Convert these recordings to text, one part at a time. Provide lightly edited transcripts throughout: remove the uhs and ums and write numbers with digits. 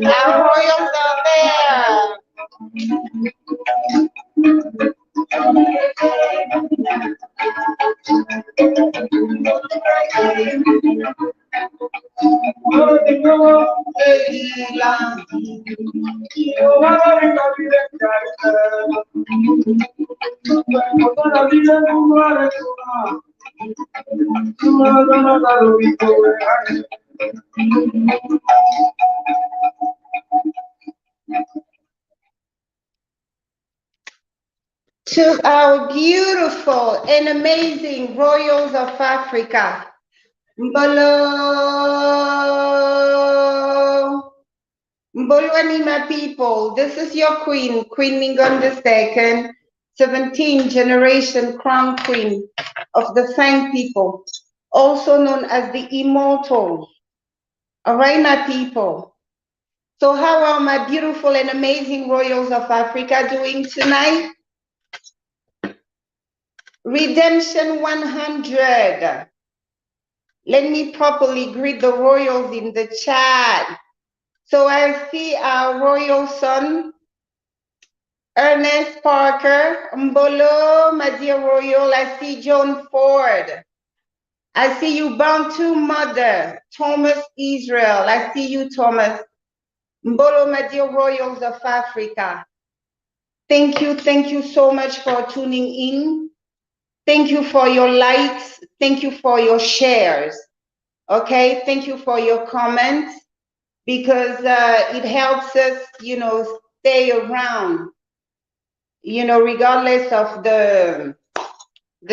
Our royals are there. To our beautiful and amazing royals of Africa, Mbolo, Mbolwani, my people, this is your queen, Queen Ngningone II, 17th generation crown queen of the Fang people, also known as the immortal. All right, my people. So how are my beautiful and amazing royals of Africa doing tonight? Redemption 100. Let me properly greet the royals in the chat. So I see our royal son, Ernest Parker, Mbolo, my dear royal. I see Joan Ford. I see you, Bantu Mother, Thomas Israel. I see you, Thomas. Mbolo, my dear royals of Africa. Thank you so much for tuning in. Thank you for your likes. Thank you for your shares. Okay, thank you for your comments, because it helps us, stay around, regardless of the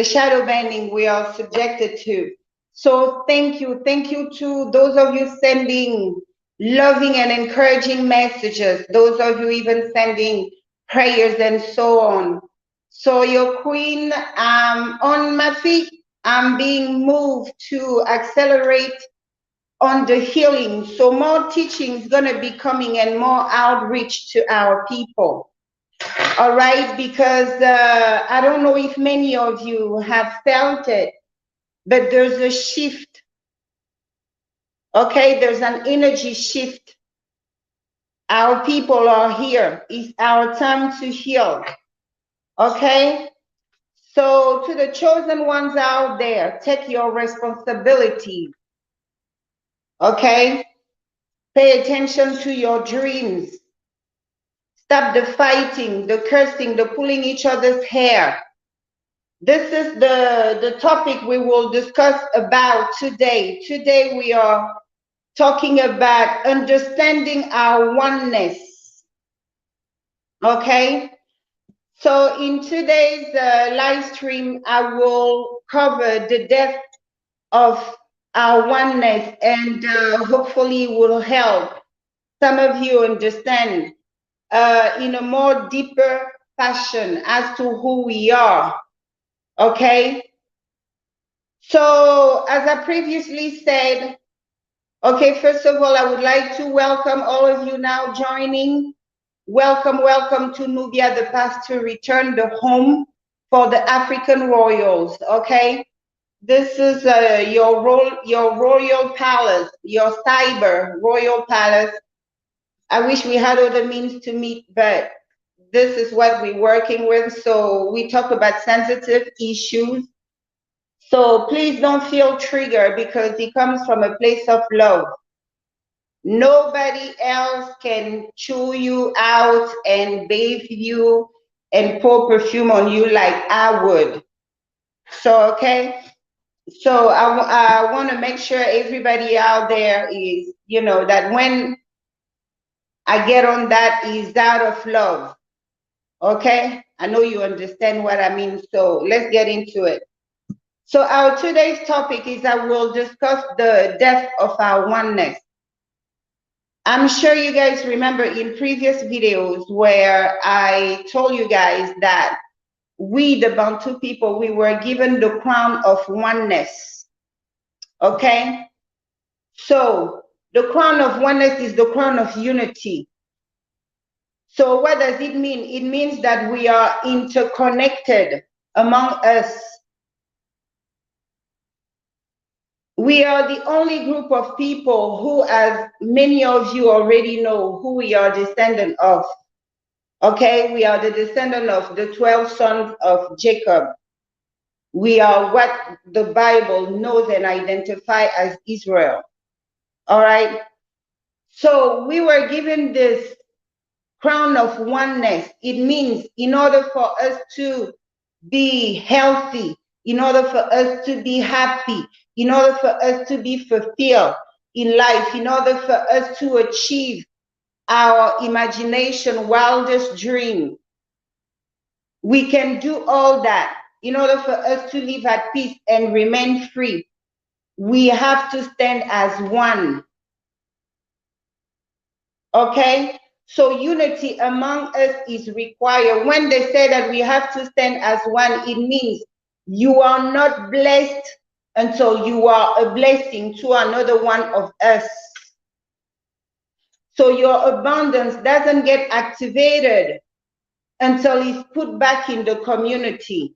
shadow banning we are subjected to. So thank you to those of you sending loving and encouraging messages, those of you even sending prayers and so on. So your queen, on my feet, I'm being moved to accelerate on the healing. So more teaching is going to be coming and more outreach to our people. All right, because I don't know if many of you have felt it, but there's a shift. Okay, there's an energy shift Our people are here. It's our time to heal. Okay? So to the chosen ones out there, take your responsibility. Okay? Pay attention to your dreams. Stop the fighting, the cursing, the pulling each other's hair. This is the topic we will discuss about today. Today we are talking about understanding our oneness. Okay? So in today's live stream, I will cover the depth of our oneness, and hopefully will help some of you understand in a more deeper fashion as to who we are. Okay? So as I previously said, okay, first of all, I would like to welcome all of you now joining. Welcome, welcome to Nubia, the path to return, the home for the African royals. Okay, this is your royal palace, your cyber royal palace. I wish we had other means to meet, but this is what we're working with. So we talk about sensitive issues. So please don't feel triggered because it comes from a place of love. Nobody else can chew you out and bathe you and pour perfume on you like I would. So, okay. So I want to make sure everybody out there is, you know, that when I get on that is out of love. Okay. I know you understand what I mean. So let's get into it. So our today's topic is I will discuss the depth of our oneness. I'm sure you guys remember in previous videos where I told you guys that we, the Bantu people, we were given the crown of oneness. Okay? So the crown of oneness is the crown of unity. So what does it mean? It means that we are interconnected among us. We are the only group of people who, as many of you already know, who we are descendant of. Okay, we are the descendant of the 12 sons of Jacob. We are what the Bible knows and identifies as Israel. All right. So we were given this crown of oneness. It means in order for us to be healthy, in order for us to be happy, in order for us to be fulfilled in life, in order for us to achieve our imagination, wildest dream, we can do all that. In order for us to live at peace and remain free, we have to stand as one. Okay? So unity among us is required. When they say that we have to stand as one, it means you are not blessed until you are a blessing to another one of us. So your abundance doesn't get activated until it's put back in the community.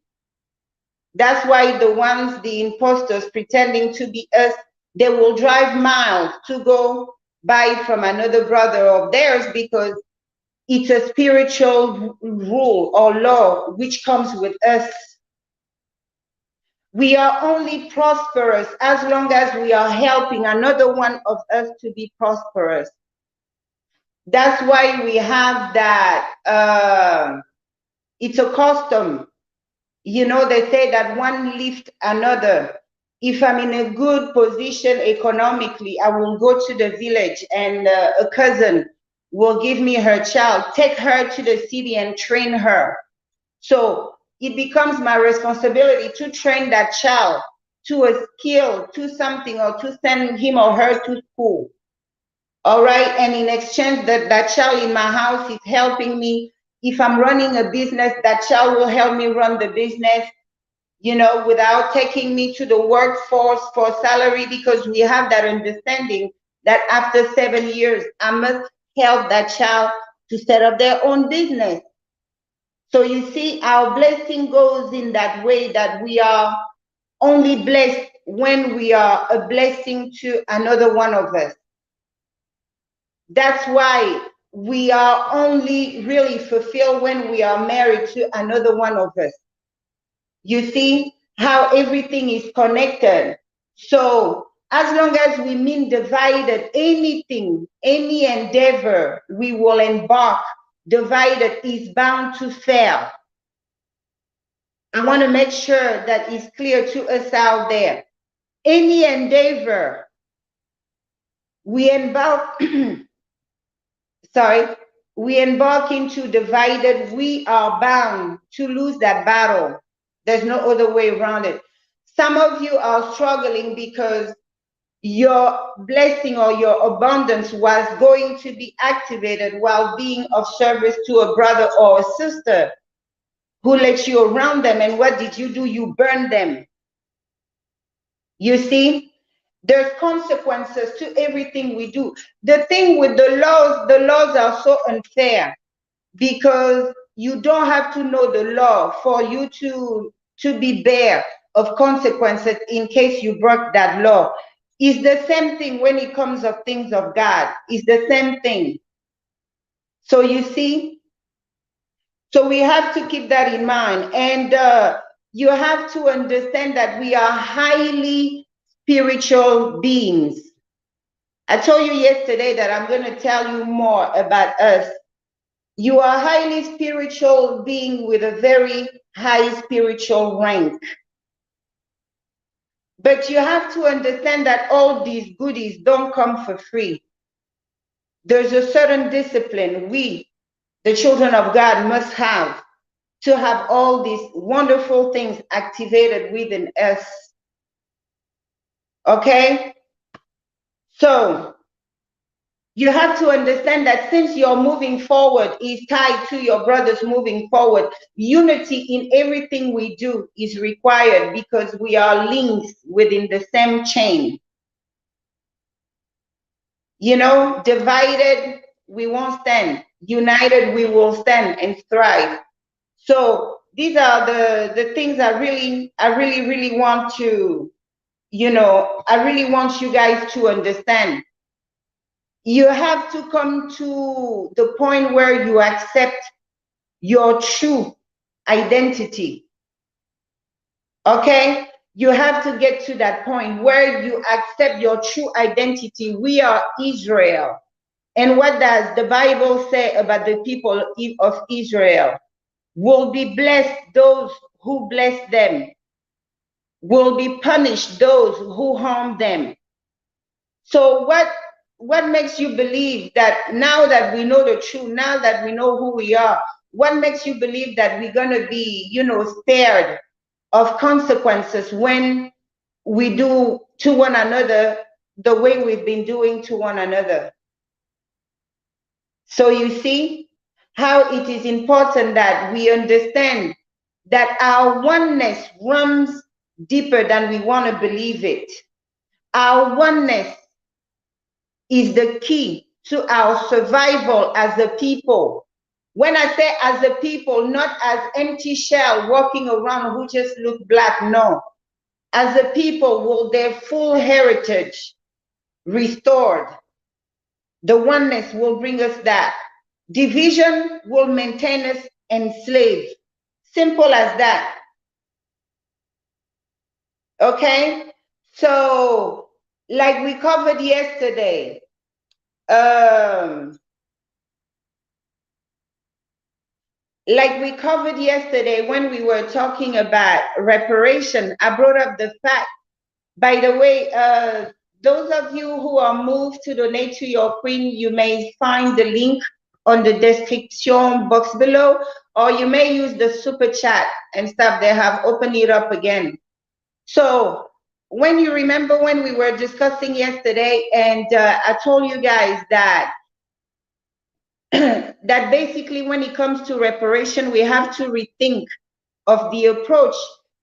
That's why the ones, the imposters pretending to be us, they will drive miles to go buy from another brother of theirs because it's a spiritual rule or law which comes with us. We are only prosperous as long as we are helping another one of us to be prosperous. That's why we have that, it's a custom. You know, they say that one lifts another. If I'm in a good position economically, I will go to the village and a cousin will give me her child, take her to the city and train her. So it becomes my responsibility to train that child to a skill, to something, or to send him or her to school. All right. And in exchange, that child in my house is helping me. If I'm running a business, that child will help me run the business, you know, without taking me to the workforce for salary, because we have that understanding that after 7 years, I must help that child to set up their own business. So you see, our blessing goes in that way, that we are only blessed when we are a blessing to another one of us. That's why we are only really fulfilled when we are married to another one of us. You see how everything is connected. So as long as we mean divided, anything, any endeavor we will embark divided is bound to fail. I want to make sure that it's clear to us out there. Any endeavor we embark, sorry, we embark into divided, we are bound to lose that battle. There's no other way around it. Some of you are struggling because your blessing or your abundance was going to be activated while being of service to a brother or a sister who let you around them. And what did you do? You burned them. You see, there's consequences to everything we do. The thing with the laws are so unfair because you don't have to know the law for you to be bare of consequences in case you broke that law. It's the same thing when it comes of things of God. It's the same thing. So you see, so we have to keep that in mind. And you have to understand that we are highly spiritual beings. I told you yesterday that I'm going to tell you more about us. You are a highly spiritual being with a very high spiritual rank. But you have to understand that all these goodies don't come for free. There's a certain discipline we, the children of God, must have to have all these wonderful things activated within us. Okay? So you have to understand that since you're moving forward is tied to your brothers moving forward, unity in everything we do is required because we are linked within the same chain. You know, divided, we won't stand. United, we will stand and thrive. So these are the things I really want to, I really want you guys to understand. You have to come to the point where you accept your true identity. Okay? You have to get to that point where you accept your true identity. We are Israel. And what does the Bible say about the people of Israel? Will be blessed those who bless them. Will be punished those who harm them. So what makes you believe that now that we know the truth, now that we know who we are, what makes you believe that we're going to be, spared of consequences when we do to one another the way we've been doing to one another? So you see how it is important that we understand that our oneness runs deeper than we want to believe it. Our oneness is the key to our survival as a people. When I say as a people, not as empty shell walking around who just look black, no. As a people, will their full heritage restored. The oneness will bring us that. Division will maintain us enslaved. Simple as that. Okay? So, like we covered yesterday, when we were talking about reparation, I brought up the fact, by the way, those of you who are moved to donate to your queen, you may find the link on the description box below, or you may use the super chat and stuff. They have opened it up again. So when you remember when we were discussing yesterday, and I told you guys that that basically when it comes to reparation, we have to rethink of the approach,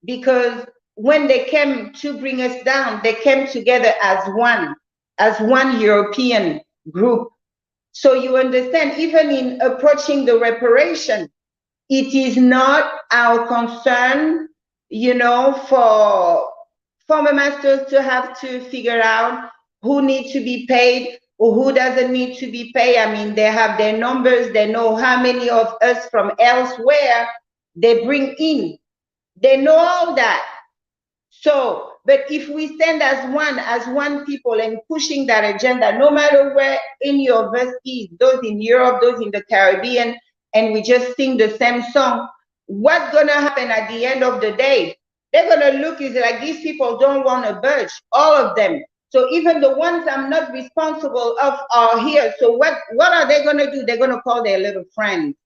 because when they came to bring us down, they came together as one European group. So you understand, even in approaching the reparation, it is not our concern, for former masters to have to figure out who needs to be paid, or who doesn't need to be paid. I mean, they have their numbers. They know how many of us from elsewhere they bring in. They know all that. So, but if we stand as one people and pushing that agenda, no matter where any of us is, those in Europe, those in the Caribbean, and we just sing the same song, what's gonna happen at the end of the day? They're gonna look is like these people don't want to budge, all of them. So even the ones I'm not responsible of are here. So what are they gonna do? They're gonna call their little friends.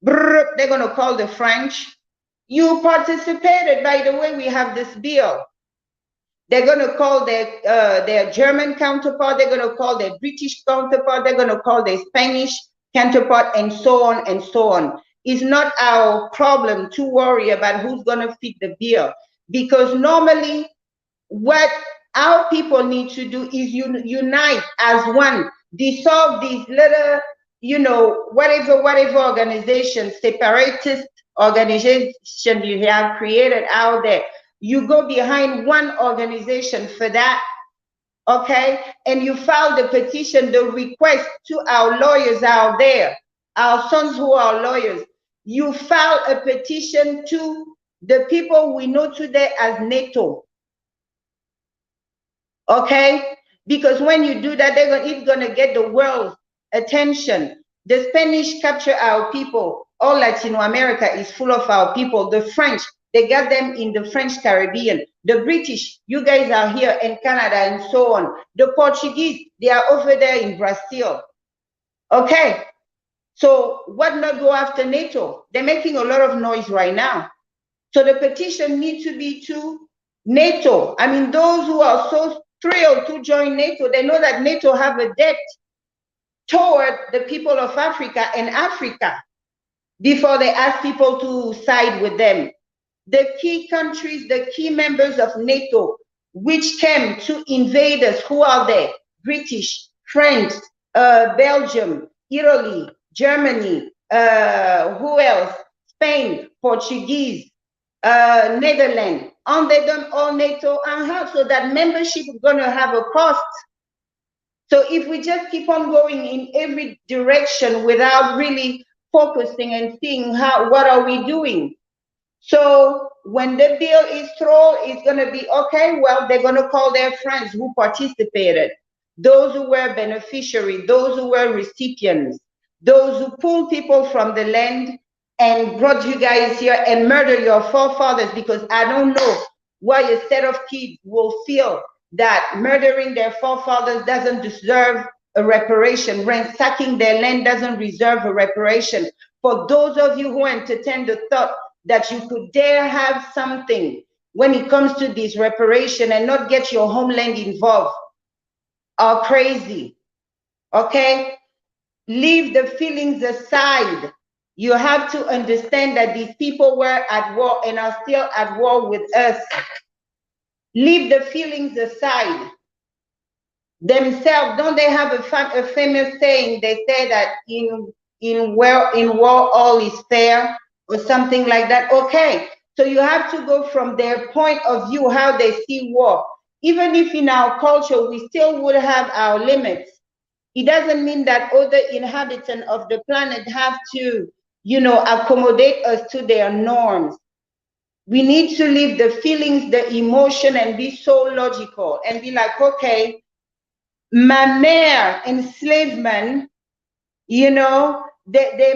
Brrr, they're gonna call the French. You participated, by the way, we have this bill. They're going to call their German counterpart, they're going to call their British counterpart, they're going to call their Spanish counterpart, and so on and so on. It's not our problem to worry about who's going to fit the bill, because normally what our people need to do is unite as one, dissolve these little, whatever organizations, separatist organization you have created out there. You go behind one organization for that, okay? And you file the petition, the request to our lawyers out there, our sons who are lawyers. You file a petition to the people we know today as NATO, okay? Because when you do that, it's gonna get the world's attention. The Spanish capture our people. All Latino America is full of our people. The French, they got them in the French Caribbean. The British, you guys are here in Canada and so on. The Portuguese, they are over there in Brazil. Okay, so what not go after NATO? They're making a lot of noise right now. So the petition needs to be to NATO. I mean, those who are so thrilled to join NATO, they know that NATO have a debt toward the people of Africa and Africa before they ask people to side with them. The key countries, the key members of NATO, which came to invade us, who are they? British, French, Belgium, Italy, Germany, who else? Spain, Portuguese, Netherlands. Aren't they done all NATO? So that membership is going to have a cost. So if we just keep on going in every direction without really focusing and seeing what are we doing? So when the bill is thrown, it's going to be, okay, well, they're going to call their friends who participated, those who were beneficiaries, those who were recipients, those who pulled people from the land and brought you guys here and murdered your forefathers, because I don't know why a set of kids will feel that murdering their forefathers doesn't deserve a reparation, ransacking their land doesn't deserve a reparation. For those of you who entertain the thought that you could dare have something when it comes to this reparation and not get your homeland involved are crazy, okay? Leave the feelings aside. You have to understand that these people were at war and are still at war with us. Leave the feelings aside. Themselves, don't they have a famous saying? They say that in war all is fair, or something like that. Okay, so you have to go from their point of view, how they see war. Even if in our culture we still would have our limits, it doesn't mean that other inhabitants of the planet have to, accommodate us to their norms. We need to leave the feelings, the emotion, and be so logical and be like, okay, my mere enslavement, their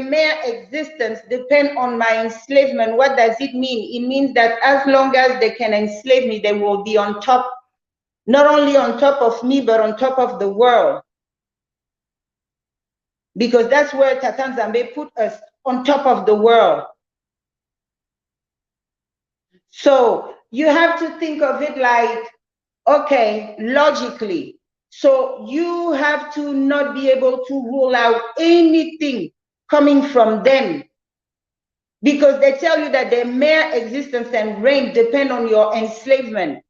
mere existence depend on my enslavement. What does it mean? It means that as long as they can enslave me, they will be on top, not only on top of me, but on top of the world. Because that's where Tata Nzambe put us, on top of the world. So you have to think of it like, okay, logically. So you have to not be able to rule out anything coming from them, because they tell you that their mere existence and reign depend on your enslavement.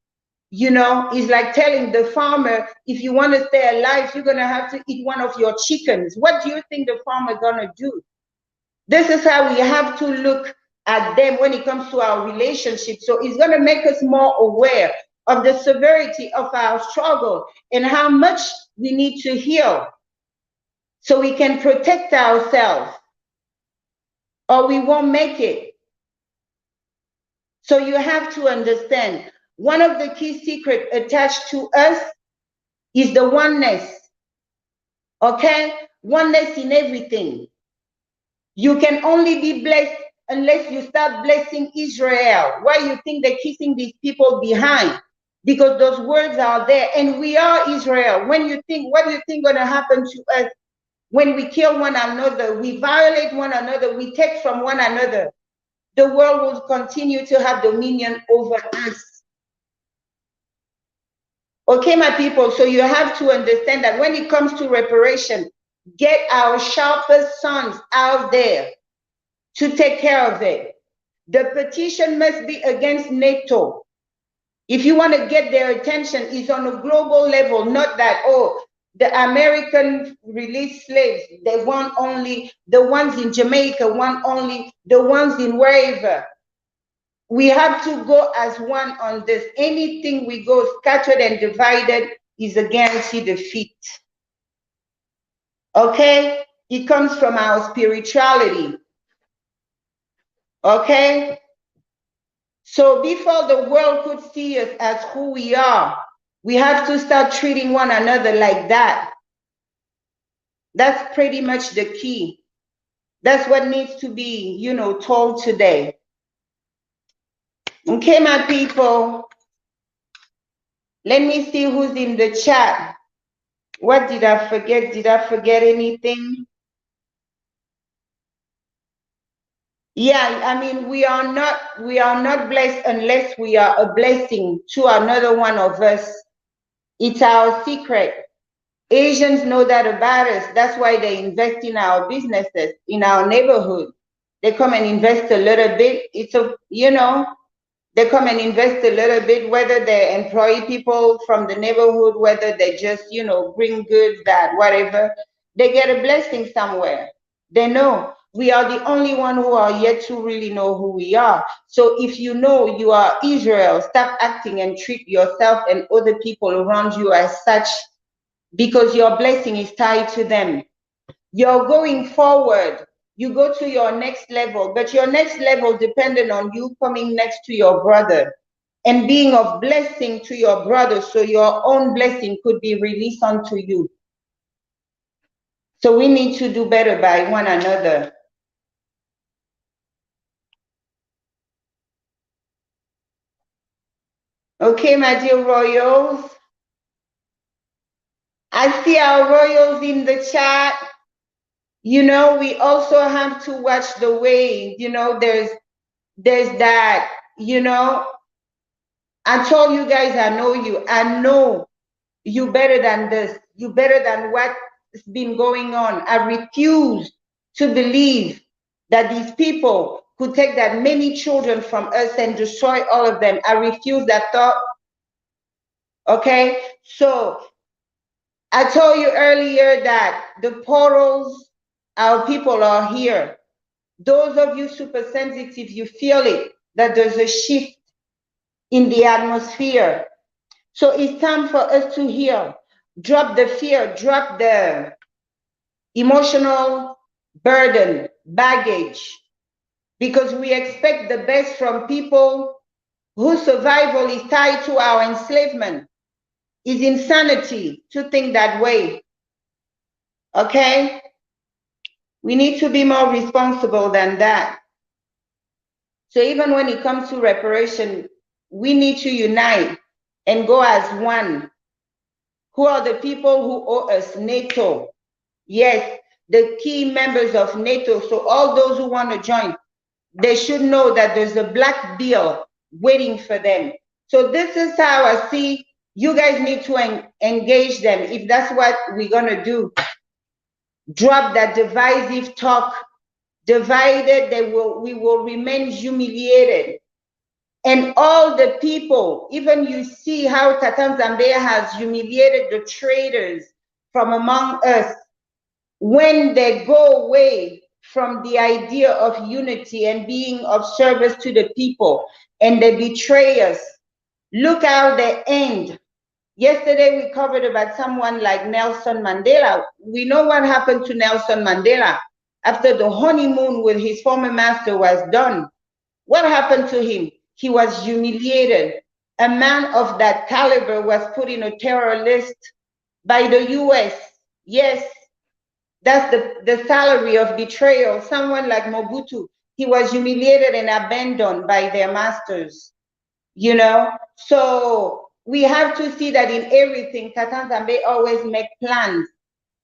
It's like telling the farmer, if you want to stay alive, you're going to have to eat one of your chickens. What do you think the farmer is going to do? This is how we have to look at them when it comes to our relationship. So it's going to make us more aware of the severity of our struggle and how much we need to heal so we can protect ourselves, or we won't make it. So you have to understand, one of the key secrets attached to us is the oneness. Okay? Oneness in everything. You can only be blessed unless you start blessing Israel. Why you think they're kissing these people behind? Because those words are there, and we are Israel. When you think, what do you think gonna happen to us when we kill one another, we violate one another, we take from one another? The world will continue to have dominion over us. Okay, my people, so you have to understand that when it comes to reparation, get our sharpest sons out there to take care of it. The petition must be against NATO. If you want to get their attention, it's on a global level, not that, oh, the American released slaves, they want only, the ones in Jamaica want only, the ones in wherever. We have to go as one on this. Anything we go scattered and divided is a guaranteed defeat. Okay? It comes from our spirituality. Okay? So before the world could see us as who we are, we have to start treating one another like that. That's pretty much the key. That's what needs to be, you know, told today. Okay, my people. Let me see who's in the chat. What did I forget? Did I forget anything? Yeah, I mean, we are not blessed unless we are a blessing to another one of us. It's our secret. Asians know that about us. That's why they invest in our businesses, in our neighborhood. They come and invest a little bit. It's a, you know, they come and invest a little bit, whether they employ people from the neighborhood, whether they just, you know, bring goods, that, whatever. They get a blessing somewhere. They know. We are the only one who are yet to really know who we are. So if you know you are Israel, stop acting and treat yourself and other people around you as such, because your blessing is tied to them. You're going forward. You go to your next level, but your next level dependent on you coming next to your brother and being of blessing to your brother, so your own blessing could be released unto you. So we need to do better by one another. Okay, my dear royals. I see our royals in the chat. You know, we also have to watch the way, you know, there's that, you know, I told you guys, I know you. I know you better than this. You better than what's been going on. I refuse to believe that these people could take that many children from us and destroy all of them. I refuse that thought. Okay? So I told you earlier that the portals, our people are here. Those of you super sensitive, you feel it, that there's a shift in the atmosphere. So it's time for us to heal. Drop the fear, drop the emotional burden, baggage, because we expect the best from people whose survival is tied to our enslavement. It's insanity to think that way. Okay? We need to be more responsible than that. So even when it comes to reparation, we need to unite and go as one. Who are the people who owe us? NATO. Yes, the key members of NATO. So all those who want to join, they should know that there's a black bill waiting for them. So this is how I see you guys need to engage them. If that's what we're going to do, drop that divisive talk. Divided, we will remain humiliated. And all the people, even you see how Tatan Zambia has humiliated the traitors from among us, when they go away from the idea of unity and being of service to the people, and they betray us, look how they end. Yesterday, we covered about someone like Nelson Mandela. We know what happened to Nelson Mandela after the honeymoon with his former master was done. What happened to him? He was humiliated. A man of that caliber was put in a terror list by the US. Yes, that's the salary of betrayal. Someone like Mobutu, he was humiliated and abandoned by their masters, you know? So we have to see that in everything, Tata Nzambe always make plans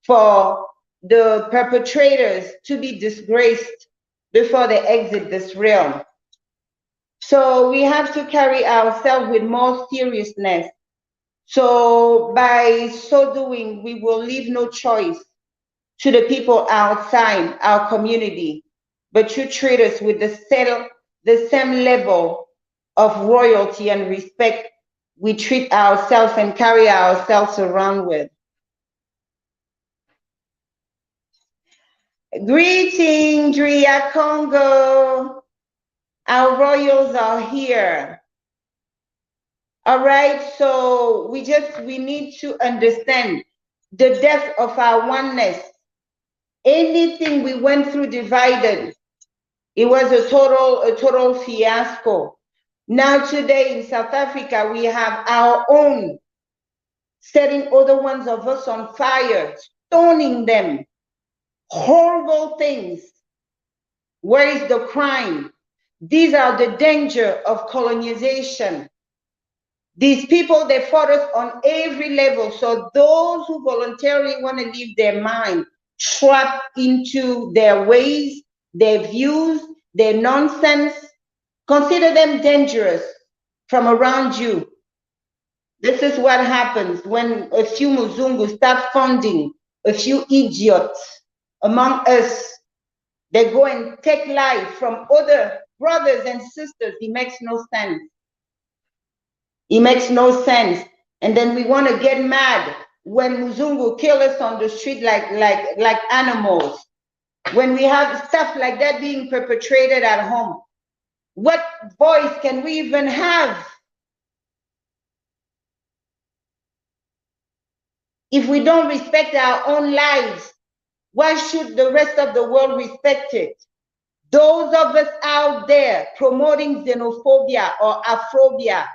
for the perpetrators to be disgraced before they exit this realm. So we have to carry ourselves with more seriousness. So by so doing, we will leave no choice to the people outside our community, but you treat us with the same level of royalty and respect we treat ourselves and carry ourselves around with. Greeting, Dria Congo. Our royals are here. All right, so we need to understand the depth of our oneness. Anything we went through divided, it was a total fiasco. Now today in South Africa, we have our own, setting other ones of us on fire, stoning them, horrible things. Where is the crime? These are the danger of colonization. These people, they fought us on every level. So those who voluntarily want to leave their mind trapped into their ways, their views, their nonsense, consider them dangerous from around you. This is what happens when a few Muzungu start funding a few idiots among us. They go and take life from other brothers and sisters. It makes no sense. It makes no sense. And then we want to get mad when Muzungu kill us on the street like animals. When we have stuff like that being perpetrated at home, what voice can we even have? If we don't respect our own lives, why should the rest of the world respect it? Those of us out there promoting xenophobia or Afrobia,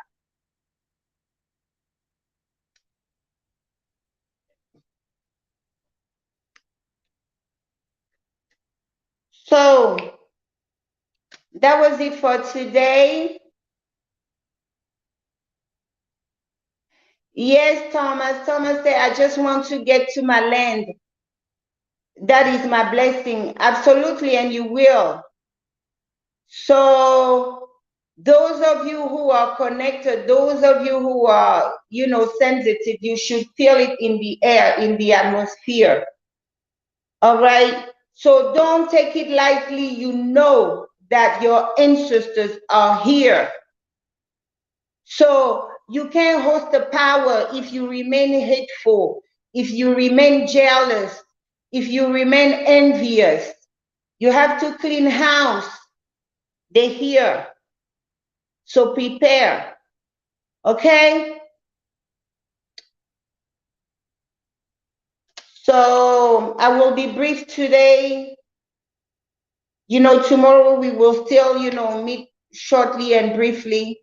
so that was it for today. Yes, Thomas. Thomas said, I just want to get to my land. That is my blessing. Absolutely, and you will. So those of you who are connected, those of you who are, sensitive, you should feel it in the air, in the atmosphere. All right? So don't take it lightly. You know that your ancestors are here. So you can't host the power if you remain hateful, if you remain jealous, if you remain envious. You have to clean house. They're here. So prepare. Okay? So I will be brief today. Tomorrow we will still, meet shortly and briefly.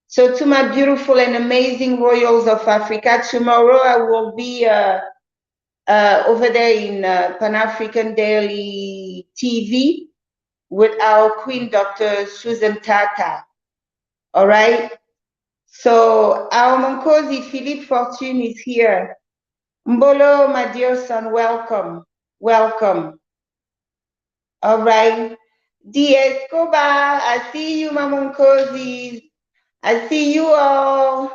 So to my beautiful and amazing royals of Africa, tomorrow I will be over there in Pan-African Daily TV with our Queen, Dr. Susan Tata. All right? So our Monkosi Philippe Fortune is here. Mbolo, my dear son, welcome. Welcome. All right. D. Escobar, I see you, my Monkosis. I see you all.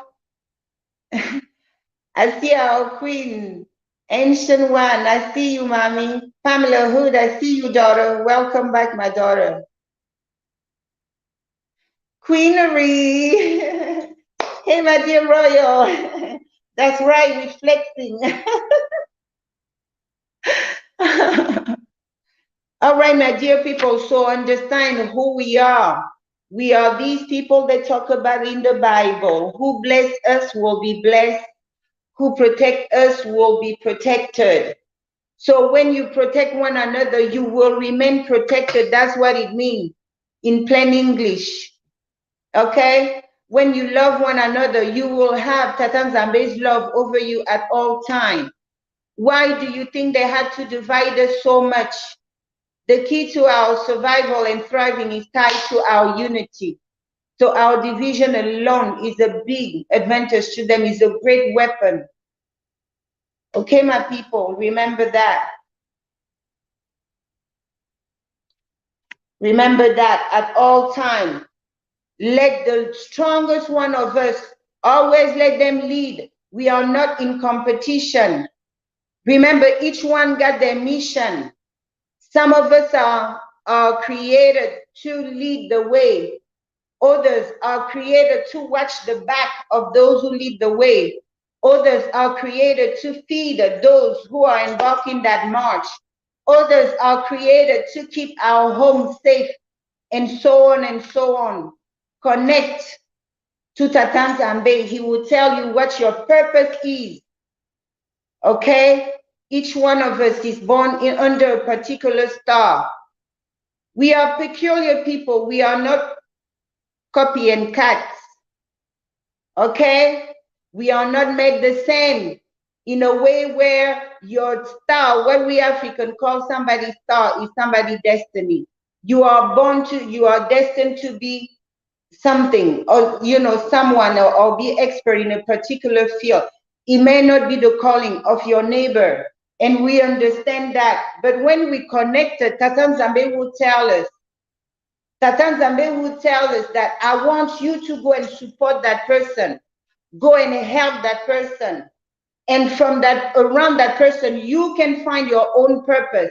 I see our Queen, Ancient One. I see you, Mommy. Pamela Hood, I see you, daughter. Welcome back, my daughter. Queenery. Hey, my dear Royal. That's right, reflecting. All right, my dear people, so understand who we are. We are these people that talk about in the Bible. Who bless us will be blessed. who protect us will be protected. So when you protect one another, you will remain protected. That's what it means in plain English. Okay? When you love one another, you will have Tata Nzambe's love over you at all times. Why do you think they had to divide us so much? The key to our survival and thriving is tied to our unity. So our division alone is a big advantage to them, is a great weapon. Okay, my people, remember that. Remember that at all times. Let the strongest one of us, always let them lead. We are not in competition. Remember, each one got their mission. Some of us are created to lead the way. Others are created to watch the back of those who lead the way. Others are created to feed those who are embarking that march. Others are created to keep our home safe, and so on and so on. Connect to Tata Nzambe. He will tell you what your purpose is. Okay? Each one of us is born under a particular star. We are peculiar people. We are not copy and cats. Okay? We are not made the same in a way where your star, what we African call somebody's star, is somebody's destiny. You are born to, you are destined to be something, or someone, or be expert in a particular field. It may not be the calling of your neighbor, and we understand that. But when we connected, Tata Nzambe will tell us, that I want you to go and support that person, go and help that person, and from that, around that person, you can find your own purpose,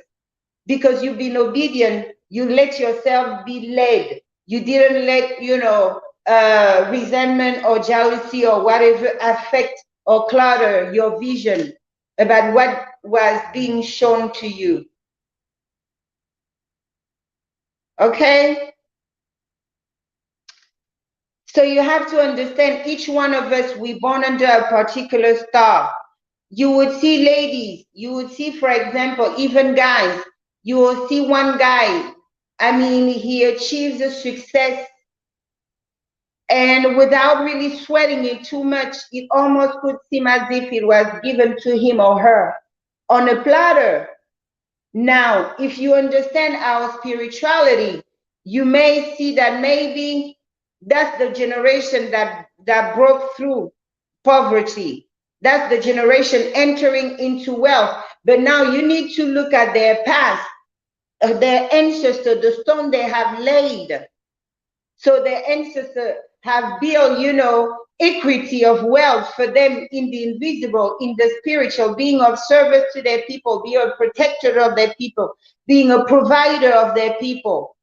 because you've been obedient. You let yourself be led. You didn't let, resentment or jealousy or whatever affect or clutter your vision about what was being shown to you. Okay? So you have to understand, each one of us, we born under a particular star. You would see ladies, you would see, for example, even guys, you will see one guy, I mean, he achieves a success, and without really sweating it too much, it almost could seem as if it was given to him or her on a platter. Now, if you understand our spirituality, you may see that maybe that's the generation that broke through poverty. That's the generation entering into wealth. But now you need to look at their past, their ancestors, the stone they have laid. So their ancestors have built, equity of wealth for them in the invisible, in the spiritual, being of service to their people, being a protector of their people, being a provider of their people.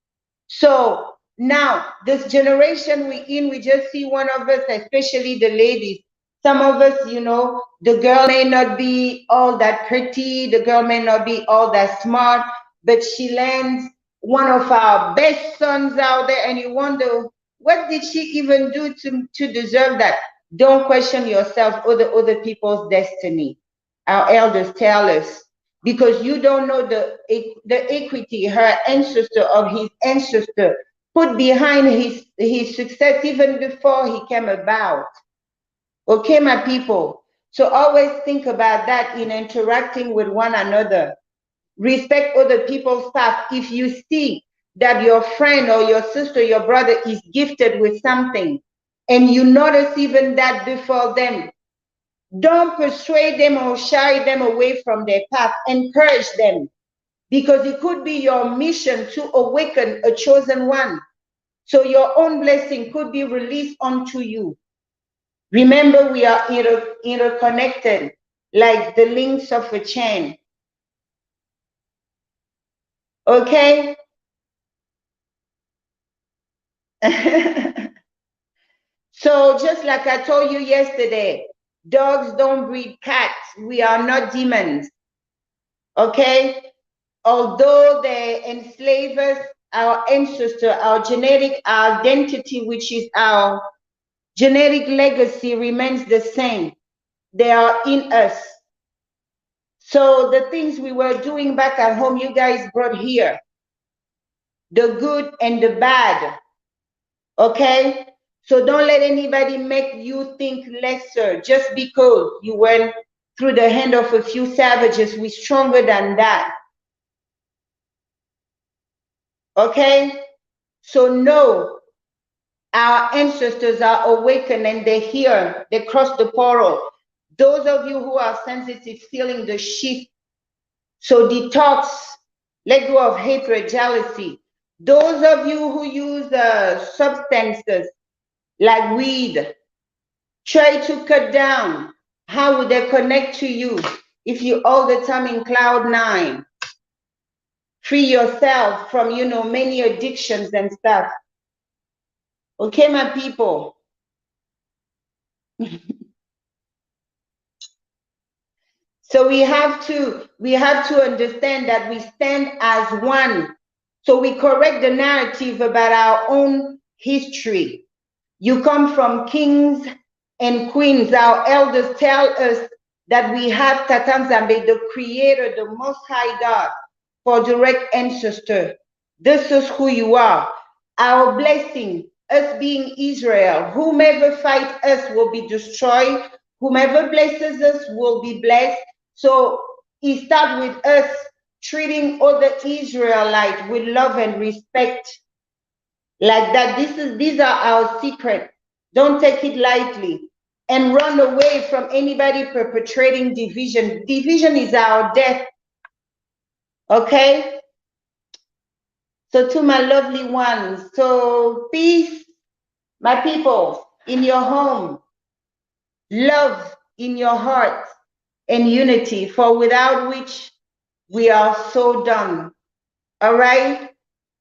So now, this generation we just see one of us, especially the ladies. Some of us, the girl may not be all that pretty, the girl may not be all that smart, but she lands one of our best sons out there, and you wonder, what did she even do to deserve that? Don't question yourself or the other people's destiny. Our elders tell us, because you don't know the equity her ancestor of his ancestor put behind his success even before he came about. Okay, my people. So always think about that in interacting with one another. Respect other people's path. If you see that your friend or your sister, your brother is gifted with something, and you notice even that before them, don't persuade them or shy them away from their path. Encourage them, because it could be your mission to awaken a chosen one. So your own blessing could be released onto you. Remember, we are interconnected like the links of a chain. Okay? So just like I told you yesterday, dogs don't breed cats. We are not demons. Okay? Although they enslave us, our ancestor, our genetic identity, which is our genetic legacy, remains the same. they are in us. So the things we were doing back at home, you guys brought here. The good and the bad. Okay? So don't let anybody make you think lesser just because you went through the hand of a few savages. We're stronger than that. Okay? So no, our ancestors are awakened and they're here. They crossed the portal. Those of you who are sensitive, feeling the shift. So detox, let go of hatred, jealousy. Those of you who use substances like weed, try to cut down. How would they connect to you if you all the time in cloud nine? Free yourself from, many addictions and stuff. Okay, my people. So we have to understand that we stand as one. So we correct the narrative about our own history. You come from kings and queens. Our elders tell us that we have Tatanzambe, the creator, the most high God, for direct ancestor. This is who you are. Our blessing, us being Israel, whomever fight us will be destroyed. Whomever blesses us will be blessed. So it starts with us treating other Israelites with love and respect like that. These are our secrets. Don't take it lightly. And run away from anybody perpetrating division. Division is our death. Okay? So to my lovely ones, so peace, my people, in your home, love in your heart, and unity, for without which we are so done. All right?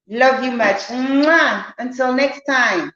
Love you much. Mwah! Until next time.